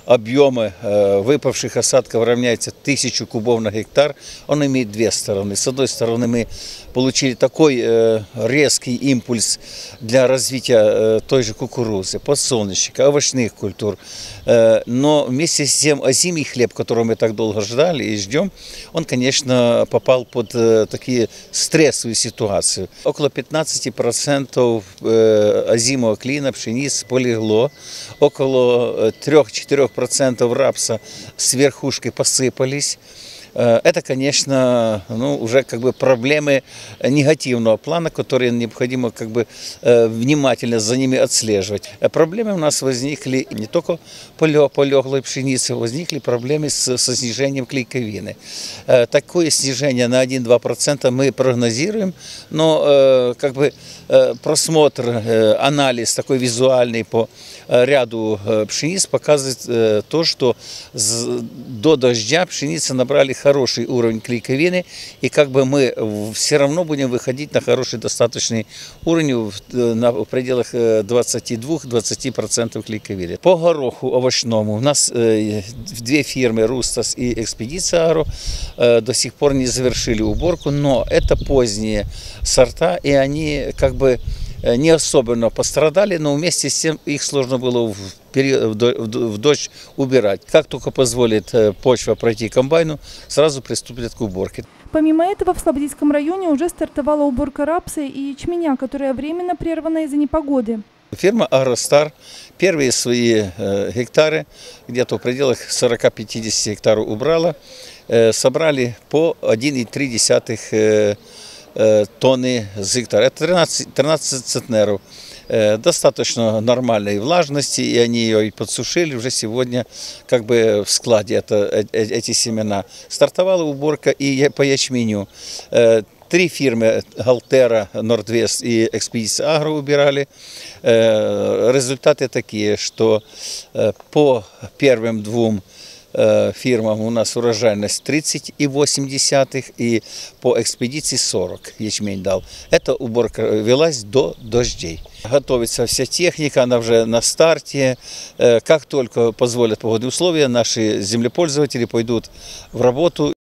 объемы выпавших осадков равняются 1000 кубов на гектар, он имеет две стороны. С одной стороны, мы получили такой резкий импульс для развития той же кукурузы, подсолнечника, овощных культур. Но вместе с тем озимый хлеб, которого мы так долго ждали и ждем, он, конечно, попал под такие стрессовую ситуацию. Около 15% озимого клина, пшеницы полегло, около 3-4% рапса с верхушки посыпались. Это, конечно, уже проблемы негативного плана, которые необходимо внимательно за ними отслеживать. Проблемы у нас возникли не только по полеглой пшенице, возникли проблемы со снижением клейковины. Такое снижение на 1-2% мы прогнозируем, но просмотр, анализ такой визуальный по ряду пшениц показывает то, что до дождя пшеницы набрали хороший уровень клейковины, и мы все равно будем выходить на хороший достаточный уровень в пределах 22-20% клейковины. По гороху овощному у нас две фирмы «Рустас» и «Экспедиция Агро» до сих пор не завершили уборку, но это поздние сорта, и они не особенно пострадали, но вместе с тем их сложно было в дождь убирать. Как только позволит почва пройти комбайну, сразу приступят к уборке. Помимо этого, в Слободицком районе уже стартовала уборка рапса и ячменя, которая временно прервана из-за непогоды. Фирма «Агростар» первые свои гектары, где-то в пределах 40-50 гектаров убрала, собрали по 1,3 тонны с гектара. Это 13 центнеров. Достаточно нормальной влажности, и они ее и подсушили. Уже сегодня в складе эти семена. Стартовала уборка и по ячменю. 3 фирмы «Галтера», «Нордвест» и «Экспедиция Агро» убирали. Результаты такие, что по первым 2 фирмам у нас урожайность 30,8 и по экспедиции 40 ячмень дал. Эта уборка велась до дождей. Готовится вся техника, она уже на старте. Как только позволят погодные условия, наши землепользователи пойдут в работу.